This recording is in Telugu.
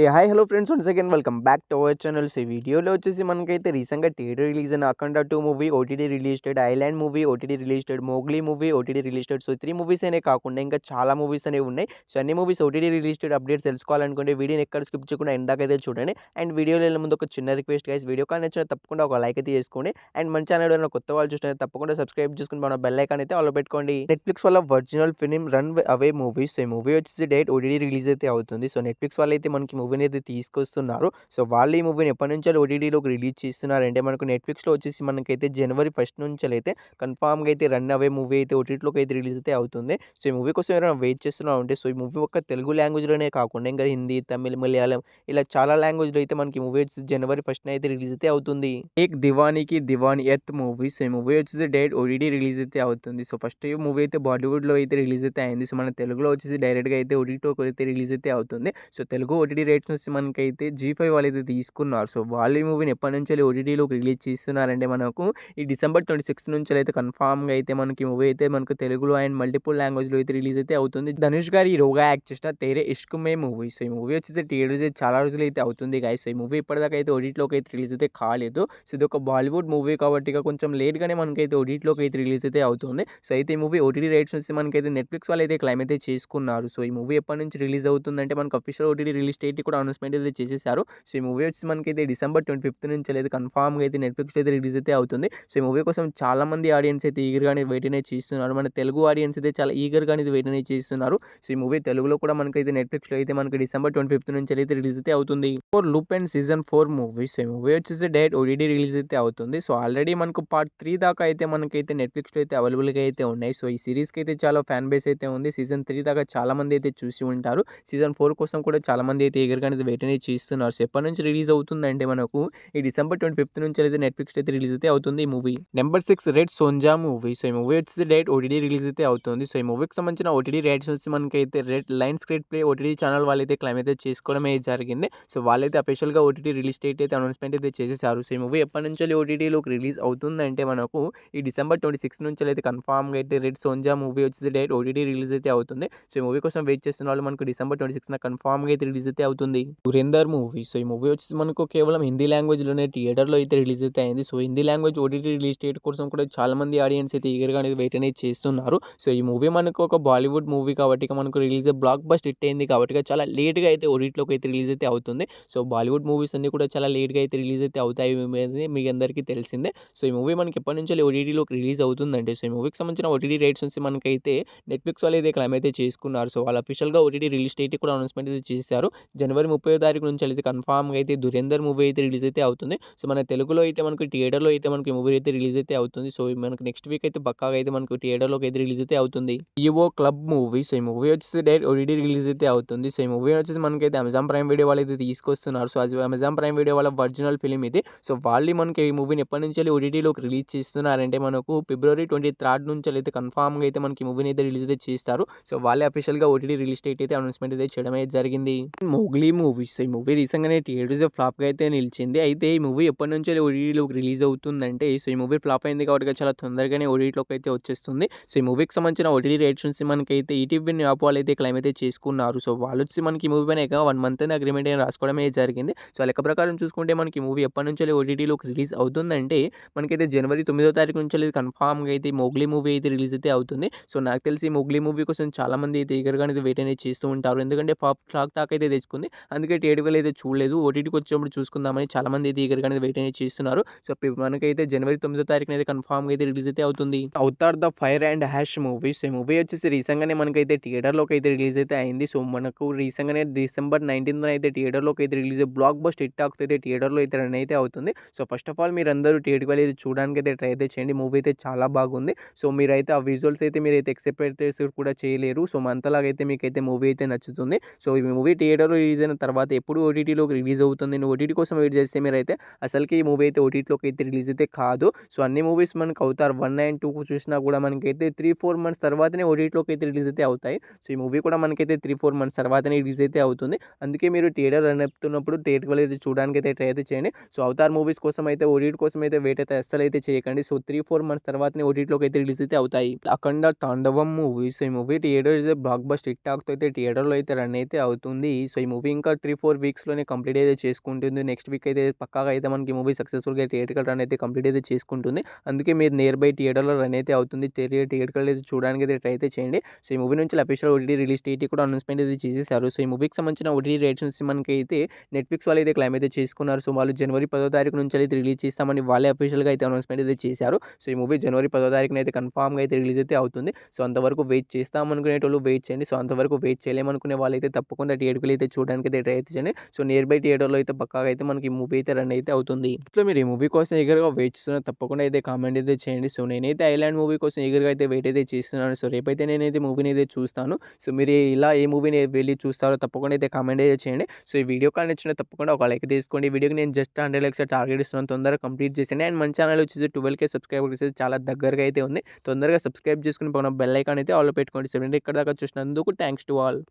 Hi hello friends once again welcome back to our channels. ఈ వీడియోలో వచ్చేసి మనకైతే రీసెంట్గా థియేటర్ రిలీజ్ అయిన అఖండ 2 movie OTT released, island movie OTT released, Mowgli movie OTT released. So 3 movies అనే కాకుండా ఇంకా చాలా మూవీస్ అనేవి ఉన్నాయి. సో అన్ని మూవీస్ ఓటీటీ రిలీజ్డ్ అప్డేట్స్ తెలుసుకోవాలనుకుంటే వీడియోని ఎక్కడ స్కిప్ చేయకుండా ఎందాకైతే చూడండి. అండ్ వీడియోలో వెళ్ళే ముందు ఒక చిన్న రిక్వెస్ట్ గైస్, వీడియో కానీ నచ్చిన తప్పకుండా ఒక లైక్ అయితే చేసుకోండి. అండ్ మన ఛానల్ ఏదైనా కొత్త వాళ్ళు చూస్తే తప్పకుండా సబ్స్క్రైబ్ చేసుకుని మన బెల్ ఐకాన్ అయితే ఆల్ పెట్టుకోండి. నెట్ఫ్లిక్స్ వల్ల original film run away movies. ఈ మూవీ వచ్చేసి డేట్ ఓటీటీ రిలీజ్ అయితే అవుతుంది. సో నెట్ఫ్లిక్స్ వాళ్ళు అయితే మనకి మూవీని అయితే తీసుకొస్తున్నారు. సో వాళ్ళు ఈ మూవీని ఎప్పటి నుంచో ఓటీటీలోకి రిలీజ్ చేస్తున్నారంటే మనకు నెట్ఫ్లిక్స్లో వచ్చేసి మనకైతే జనవరి 1 నుంచి అయితే కన్ఫామ్గా అయితే రన్ అవే మూవీ అయితే ఓటీటీలోకి అయితే రిలీజ్ అయితే అవుతుంది. సో ఈ మూవీ కోసం ఎవరైనా వెయిట్ చేస్తున్నా ఉంటే, సో ఈ మూవీ ఒక్క తెలుగు లాంగ్వేజ్లోనే కాకుండా ఇంకా హిందీ, తమిళ్, మలయాళం ఇలా చాలా లాంగ్వేజ్లో అయితే మనకి మూవీ వచ్చేసి జనవరి 1 అయితే రిలీజ్ అయితే అవుతుంది. ఏక్ దివానికి దివాని ఎత్ మూవీ. సో ఈ మూవీ వచ్చేసి డైరెక్ట్ ఓటీటీ రిలీజ్ అయితే అవుతుంది. సో ఫస్ట్ ఈ మూవీ అయితే బాలీవుడ్లో అయితే రిలీజ్ అయితే అయింది. సో మన తెలుగులో వచ్చేసి డైరెక్ట్గా అయితే ఓటీటీలోకి అయితే రిలీజ్ అయితే అవుతుంది. సో తెలుగు ఓటీటీ రేట్స్ వచ్చి మనకైతే G5 వాళ్ళు అయితే తీసుకున్నారు. సో వాళ్ళు ఈ మూవీని ఎప్పటి నుంచి ఓటీటీలోకి రిలీజ్ చేస్తున్నారంటే మనకు ఈ డిసెంబర్ 26 నుంచి అయితే కన్ఫామ్గా అయితే మనకి మూవీ అయితే మనకు తెలుగులో అండ్ మల్టిపుల్ లాంగ్వేజ్లో అయితే రిలీజ్ అయితే అవుతుంది. ధనుష్ గారు హీరోగా యాక్ట్ చేసిన తేరే ఇష్క్ మే మూవీ. సో ఈ మూవీ వచ్చేసి థియేటర్స్ చాలా రోజులు అయితే అవుతుంది గైస్. సో ఈ మూవీ ఇప్పటిదాకా అయితే ఓటీటీలోకి అయితే రిలీజ్ అయితే కాలేదు. సో ఇది ఒక బాలీవుడ్ మూవీ కాబట్టి ఇక కొంచెం లేట్గానే మనకైతే ఓటీటీలోకి అయితే రిలీజ్ అయితే అవుతుంది. సో అయితే ఈ మూవీ ఓటీటీ రైట్స్ వచ్చి మనకైతే నెట్ఫ్లిక్స్ వాళ్ళు అయితే క్లైమ్ అయితే చేసుకున్నారు. సో ఈ మూవీ ఎప్పటి నుంచి రిలీజ్ అవుతుందంటే మనకు అఫీషియల్ ఓటీటీ రిలీజ్ డేట్ కూడా అనౌన్స్మెంట్ అయితే చేసేసారు. సో ఈ మూవీ వచ్చి మనకైతే డిసెంబర్ 25 నుంచి అయితే కన్ఫామ్గా అయితే నెట్ఫ్లిక్స్ అయితే రిలీజ్ అయితే అవుతుంది. సో ఈ మూవీ కోసం చాలా మంది ఆడియన్స్ అయితే ఈగర్గానే వెయిట్ అనేది చేస్తున్నారు. మన తెలుగు ఆడియన్స్ అయితే చాలా ఈగర్గానే వెయిట్ అనేది చేస్తున్నారు. సో ఈ మూవీ తెలుగులో కూడా మనకైతే నెట్ఫ్లిక్స్లో అయితే మనకి డిసెంబర్ 25 నుంచి అయితే రిలీజ్ అయితే అవుతుంది. Four loop and season 4 movie. So ఈ మూవీ వచ్చేసి డైరెక్ట్ ఓటీటీ రిలీజ్ అయితే అవుతుంది. సో ఆల్రెడీ మనకు పార్ట్ 3 దాకా అయితే మనకైతే నెట్ఫ్లిక్స్లో అయితే అవైలబుల్గా అయితే ఉన్నాయి. సో ఈ సిరీస్కి అయితే చాలా ఫ్యాన్ బేస్ అయితే ఉంది. సీజన్ 3 దాకా చాలా మంది అయితే చూసి ఉంటారు. సీజన్ 4 కోసం కూడా చాలా మంది అయితే ఈగర్గానే వెయిట్ అనేది చేస్తున్నారు. సో ఎప్పటి నుంచి రిలీజ్ అవుతుందంటే మనకు ఈ డిసెంబర్ 25 నుంచి అయితే నెట్ఫ్లిక్స్ అయితే రిలీజ్ అయితే అవుతుంది ఈ movie. Number 6 red Sonja movie. So ఈ మూవీ వచ్చేసి డైరెక్ట్ ఓటీటీ రిలీజ్ అయితే అవుతుంది. సో ఈ మూవీకి సంబంధించిన ఓటీటీ రైట్స్ వచ్చి మనకైతే red line screen play OTT channel వాళ్ళైతే క్లైమ్ అయితే చేసుకోవడమే జరిగింది. సో వాళ్ళైతే అఫీషియల్గా ఓటీటీ రిలీజ్ డేట్ అయితే అనౌన్స్మెంట్ అయితే చేసేసారు. సో ఈ మూవీ ఎప్పటి నుంచి ఓటీటీలోకి రిలీజ్ అవుతుందంటే మనకు ఈ డిసెంబర్ 26 నుంచి అయితే కన్ఫామ్గా అయితే రెడ్ సోంజా మూవీ వచ్చేసి డైరెక్ట్ ఓటీటీ రిలీజ్ అయితే అవుతుంది. సో ఈ మూవీ కోసం వెయిట్ చేస్తున్న వాళ్ళు మనకు డిసెంబర్ 26 కన్ఫామ్గా అయితే రిలీజ్ అయితే అవుతుంది. దురేందర్ మూవీ. సో ఈ మూవీ వచ్చేసి మనకు కేవలం హిందీ లాంగ్వేజ్లోనే థియేటర్లో అయితే రిలీజ్ అయితే అయింది. So Hindi language OTT release date కోసం కూడా చాలా మంది ఆడియన్స్ అయితే ఈగర్గా అనేది వెయిట్ అనేది చేస్తున్నారు. సో ఈ మూవీ మనకు ఒక బాలీవుడ్ మూవీ కాబట్టి మనకు రిలీజ్ బ్లాక్ బస్ట్ హిట్ అయింది కాబట్టి చాలా లేట్గా అయితే ఓటీటీలోకి అయితే రిలీజ్ అయితే అవుతుంది. సో బాలీవుడ్ మూవీస్ అన్ని కూడా చాలా లేట్గా అయితే రిలీజ్ అయితే అవుతాయి మీకు అందరికీ తెలిసిందే. సో ఈ మూవీ మనకి ఎప్పటి నుంచి ఓటీటీలోకి రిలీజ్ అవుతుందంటే, సో ఈ మూవీకి సంబంధించిన ఓటీటీ రైట్స్ నుంచి మనకైతే నెట్ఫ్లిక్స్ వాళ్ళు అయితే క్లైమ్ అయితే చేసుకున్నారు. సో వాళ్ళు అఫీషియల్గా ఓటీటీ రిలీజ్ డేట్ కూడా అనౌన్స్మెంట్ అయితే చేశారు. జనవరి 30వ తారీఖు నుంచి అయితే కన్ఫామ్గా అయితే దురేందర్ మూవీ అయితే రిలీజ్ అయితే అవుతుంది. సో మన తెలుగులో అయితే మనకి థియేటర్లో అయితే మనకి మూవీ అయితే రిలీజ్ అయితే అవుతుంది. సో మనకి నెక్స్ట్ వీక్ అయితే పక్కాగా అయితే మనకు థియేటర్లోకి అయితే రిలీజ్ అయితే అవుతుంది. EO club movie. సో ఈ మూవీ వచ్చేసి డైరెక్ట్ ఓటీటీ రిలీజ్ అయితే అవుతుంది. సో ఈ మూవీ వచ్చేసి మనకైతే అమెజాన్ ప్రైమ్ వీడియో వాళ్ళు అయితే తీసుకొస్తున్నారు. సో అది అమెజాన్ ప్రైమ్ వీడియో వాళ్ళ ఒరిజినల్ ఫిలిం ఇది. సో వాళ్ళు మనకి ఈ మూవీని ఎప్పటి నుంచి ఓటీటీలోకి రిలీజ్ చేస్తున్నారంటే మనకు ఫిబ్రవరి 23 నుంచి అయితే కన్ఫామ్గా అయితే మనకి మూవీని అయితే రిలీజ్ అయితే చేస్తారు. సో వాళ్ళే అఫీషియల్గా ఓటీటీ రిలీజ్ డేట్ అయితే అనౌన్స్మెంట్ అయితే చేయడం అయితే జరిగింది. Mowgli movie. సో ఈ మూవీ రీసెంట్గానే థియేటర్స్ ఫ్లాప్గా అయితే నిలిచింది. అయితే ఈ మూవీ ఎప్పటి నుంచి ఓటీటీలోకి రిలీజ్ అవుతుందంటే, సో ఈ మూవీ ఫ్లాప్ అయింది కాబట్టి చాలా తొందరగానే ఓటీటీలోకి అయితే వచ్చేస్తుంది. సో ఈ మూవీకి సంబంధించిన ఓటీటీ రేట్స్ నుంచి మనకైతే ఈటీవీ యాప్ వాళ్ళు అయితే క్లైమ్ అయితే చేసుకున్నారు. సో వాళ్ళు వచ్చి మనకి మూవీ పైన 1 మంత్ అగ్రిమెంట్ అయినా రాసుకోవడమే జరిగింది. సో లెక్క ప్రకారం చూసుకుంటే మనకి మూవీ ఎప్పటి నుంచి ఓటీటీలోకి రిలీజ్ అవుతుందంటే మనకైతే జనవరి 9వ తారీఖు నుంచి కన్ఫామ్గా అయితే మోగ్లీ మూవీ అయితే రిలీజ్ అయితే అవుతుంది. సో నాకు తెలిసి మోగ్లీ మూవీ కోసం చాలా మంది అయితే ఈగర్గా అయితే వెయిట్ అనేది చేస్తూ ఉంటారు. ఎందుకంటే టాక్ అయితే తెచ్చుకుంది. అందుకే థియేటర్లో అయితే చూడలేదు, ఓటీటీకి వచ్చినప్పుడు చూసుకుందామని చాలా మంది అయితే ఈగర్గా అనేది వెయిట్ అనేది చేస్తున్నారు. సో మనకైతే జనవరి 9వ తారీఖున అయితే కన్ఫామ్గా అయితే రిలీజ్ అయితే అవుతుంది. Avatar the fire and hash movie. So ఈ మూవీ వచ్చేసి రీసెంట్గానే మనకైతే థియేటర్లోకి అయితే రిలీజ్ అయితే అయింది. సో మనకు రీసెంట్గానే డిసెంబర్ 19న అయితే థియేటర్లోకి అయితే release blockbuster hit talk అయితే థియేటర్లో అయితే రన్ అయితే అవుతుంది. సో ఫస్ట్ ఆఫ్ ఆల్ మీరు అందరూ థియేటర్కి అయితే చూడడానికి అయితే ట్రై అయితే చేయండి. మూవీ అయితే చాలా బాగుంది. సో మీరైతే ఆ విజువల్స్ అయితే మీరైతే ఎక్స్పెక్ట్ కూడా చేయలేరు. సో అంతలాగా అయితే మీకైతే మూవీ అయితే నచ్చుతుంది. సో ఈ మూవీ థియేటర్లో రిలీజ్ అయిన తర్వాత ఎప్పుడు ఓటీటీలోకి రిలీజ్ అవుతుంది, ఓటీటీ కోసం వెయిట్ చేస్తే మీరైతే అసలుకి ఈ మూవీ అయితే ఓటీటీలోకి అయితే రిలీజ్ అయితే కాదు. సో అన్ని మూవీస్ మనకు అవుతారు 1 and 2 చూసినా కూడా మనకైతే 3-4 మంత్స్ తర్వాతనే ఓటీటీలోకి అయితే రిలీజ్ అయితే అవుతాయి. సో ఈ మూవీ కూడా మనకైతే 3-4 మంత్స్ తర్వాతనే రిలీజ్ అయితే అవుతుంది. అందుకే మీరు థియేటర్ రన్ అవుతున్నప్పుడు థియేటర్కి అయితే చూడడానికి అయితే ట్రై అయితే చేయండి. సో అవతార్ మూవీస్ కోసం అయితే ఓటీటీ కోసం అయితే వెయిట్ అయితే అస్సలు అయితే చేయకండి. సో 3-4 మంత్స్ తర్వాతనే ఓటీటీలోకి అయితే రిలీజ్ అయితే అవుతాయి. అఖండ తాండవం మూవీ. సో ఈ movie theatre blockbuster hit టాక్తో అయితే థియేటర్లో అయితే రన్ అయితే అవుతుంది. సో ఈ మూవీ మూవీ ఇంకా 3-4 వీక్స్‌లోనే కంప్లీట్ అయితే చేసుకుంటుంది. నెక్స్ట్ వీక్ అయితే పక్కాగా అయితే మనకి మూవీ సక్సెస్‌ఫుల్‌గా థియేట్రికల్ రన్ అయితే కంప్లీట్ అయితే చేసుకుంటుంది. అందుకే మీరు నియర్ బై థియేటర్‌లో రన్ అయితే అవుతుంది. థియేట్రికల్ అయితే చూడడానికి అయితే ట్రై అయితే చేయండి. సో, ఈ మూవీ నుంచి అఫీషియల్ ఓటీటీ రిలీజ్ డేట్ కూడా అనౌన్స్‌మెంట్ అయితే చేసేసారు. సో, ఈ మూవీకి సంబంధించిన ఓటీటీ రైట్స్ నుంచి మనకైతే నెట్‌ఫ్లిక్స్ వాళ్ళు అయితే క్లెయిమ్ అయితే చేసుకున్నారు. సో, వాళ్ళు జనవరి 10వ తారీఖు నుంచి అయితే రిలీజ్ చేస్తామని వాళ్ళే అఫీషియల్‌గా అయితే అనౌన్స్‌మెంట్ అయితే చేశారు. సో, ఈ మూవీ జనవరి 10వ తారీఖున అయితే కన్ఫర్మ్‌గా అయితే రిలీజ్ అయితే అవుతుంది. సో, అంతవరకు వెయిట్ చేస్తాం అనుకునేటోళ్ళు వెయిట్ చేయండి. సో, అంతవరకు వెయిట్ చేయలేమనుకునే వాళ్ళైతే తప్పకుండా థియేటర్‌కి అయితే చూడడానికి అయితే ట్రై అయితే చేయండి. సో, నియర్ బై థియేటర్‌లో అయితే పక్కాగా అయితే మనకి ఈ మూవీ అయితే రన్ అయితే అవుతుంది. సో, మీరు ఈ మూవీ కోసం ఈగర్‌గా వెయిట్ చేస్తున్నారు తప్పకుండా అయితే కామెంట్ అయితే చేయండి. సో, నేనైతే ఐలాండ్ మూవీ కోసం ఈగర్‌గా అయితే వెయిట్ అయితే చేస్తున్నాను. సో, రేపైతే నేనైతే మూవీని అయితే చూస్తాను. సో, మీరు ఇలా ఏ మూవీని వెళ్లి చూస్తారో తప్పకుండా అయితే కామెంట్ అయితే చేయండి. సో, ఈ వీడియో కానీ నచ్చితే తప్పకుండా ఒక లైక్ తీసుకోండి. ఈ వీడియోకి నేను జస్ట్ 100 లైక్స్ టార్గెట్ ఇస్తున్నాను. తొందరగా కంప్లీట్ చేసేయండి. అండ్ మన ఛానల్ వచ్చేసి 12K సబ్స్క్రైబర్స్ చాలా దగ్గరగా అయితే ఉంది. తొందరగా సబ్స్క్రైబ్ చేసుకుని పక్కన బెల్ ఐకాన్ అయితే ఆల్‌లో పెట్టుకోండి. సో, ఇక్కడ దాకా చూసినందుకు థాంక్స్ టు ఆల్.